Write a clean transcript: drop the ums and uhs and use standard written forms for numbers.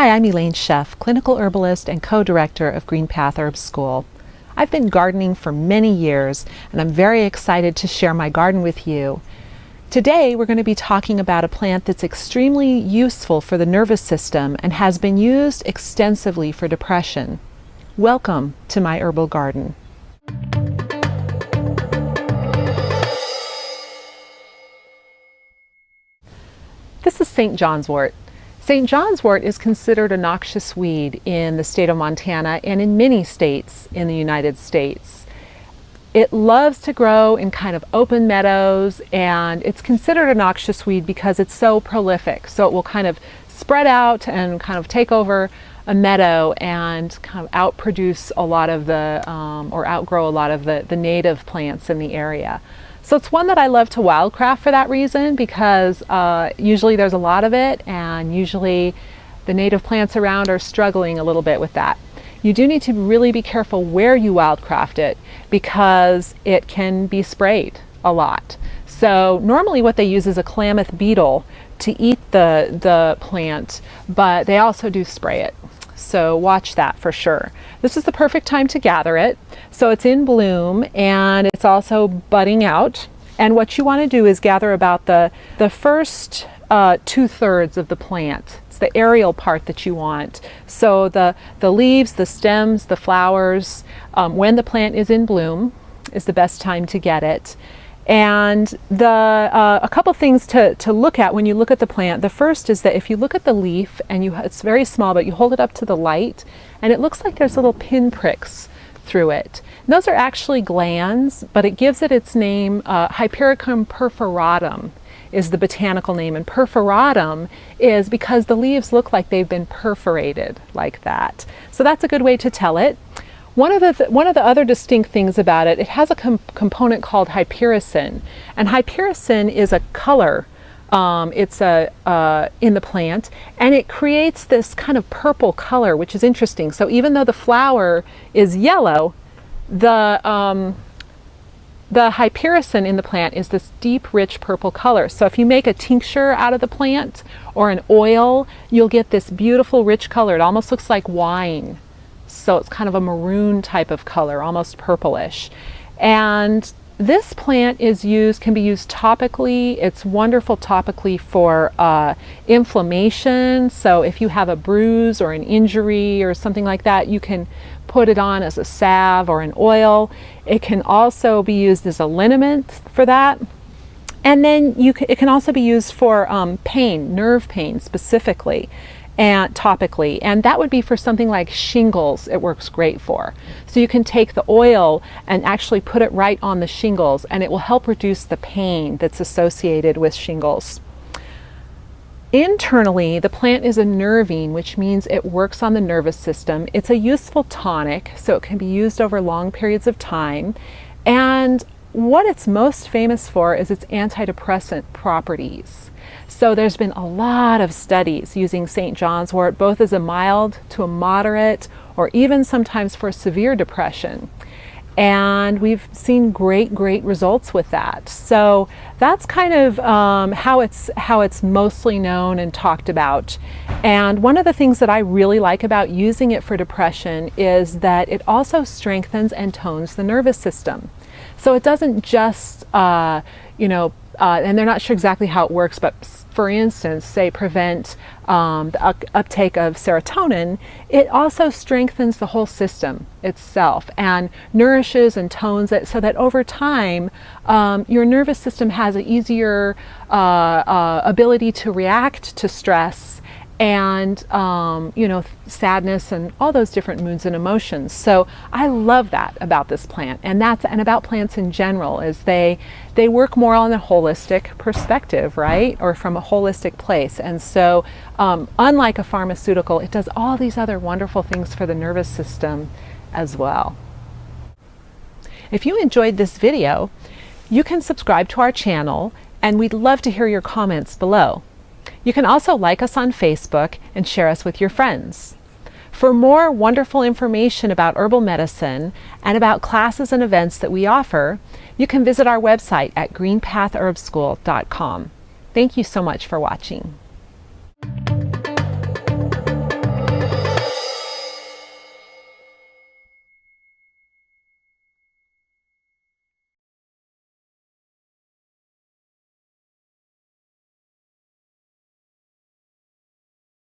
Hi, I'm Elaine Sheff, Clinical Herbalist and Co-Director of Green Path Herbs School. I've been gardening for many years, and I'm very excited to share my garden with you. Today, we're going to be talking about a plant that's extremely useful for the nervous system and has been used extensively for depression. Welcome to my herbal garden. This is St. Johns Wort. St. Johns Wort is considered a noxious weed in the state of Montana and in many states in the United States. It loves to grow in kind of open meadows, and it's considered a noxious weed because it's so prolific. So it will kind of spread out and kind of take over a meadow and kind of outproduce a lot of the, or outgrow a lot of the native plants in the area. So it's one that I love to wildcraft for that reason, because usually there's a lot of it, and usually the native plants around are struggling a little bit with that. You do need to really be careful where you wildcraft it, because it can be sprayed a lot. So normally what they use is a Klamath beetle to eat the plant, but they also do spray it. So watch that for sure. This is the perfect time to gather it. So it's in bloom and it's also budding out. And what you want to do is gather about the first 2/3 of the plant. It's the aerial part that you want. So the leaves, the stems, the flowers, when the plant is in bloom is the best time to get it. And a couple things to look at when you look at the plant. The first is that if you look at the leaf, and it's very small, but you hold it up to the light, and it looks like there's little pinpricks through it. And those are actually glands, but it gives it its name. Hypericum perforatum is the botanical name, and perforatum is because the leaves look like they've been perforated like that. So that's a good way to tell it. One of the other distinct things about it, it has a component called hypericin, and hypericin is a color. It's in the plant, and it creates this kind of purple color, which is interesting. So even though the flower is yellow, the hypericin in the plant is this deep, rich purple color. So if you make a tincture out of the plant or an oil, you'll get this beautiful, rich color. It almost looks like wine. So it's kind of a maroon type of color, almost purplish. And this plant can be used topically. It's wonderful topically for inflammation. So if you have a bruise or an injury or something like that, you can put it on as a salve or an oil. It can also be used as a liniment for that. And then it can also be used for pain, nerve pain specifically, and topically, and that would be for something like shingles. It works great for. So you can take the oil and actually put it right on the shingles, and it will help reduce the pain that's associated with shingles. Internally, the plant is a nervine, which means it works on the nervous system. It's a useful tonic, so it can be used over long periods of time. And what it's most famous for is its antidepressant properties. So there's been a lot of studies using St. Johns Wort, both as a mild to a moderate, or even sometimes for severe depression. And we've seen great results with that. So that's kind of how it's mostly known and talked about. And one of the things that I really like about using it for depression is that it also strengthens and tones the nervous system. So it doesn't just, and they're not sure exactly how it works, but for instance, say prevent the uptake of serotonin, it also strengthens the whole system itself and nourishes and tones it so that over time your nervous system has an easier ability to react to stress and sadness and all those different moods and emotions. So I love that about this plant, and about plants in general, is they work more on a holistic perspective, right? Or from a holistic place. And so unlike a pharmaceutical, it does all these other wonderful things for the nervous system as well. If you enjoyed this video, you can subscribe to our channel, and we'd love to hear your comments below. You can also like us on Facebook and share us with your friends. For more wonderful information about herbal medicine and about classes and events that we offer, you can visit our website at greenpathherbschool.com. Thank you so much for watching.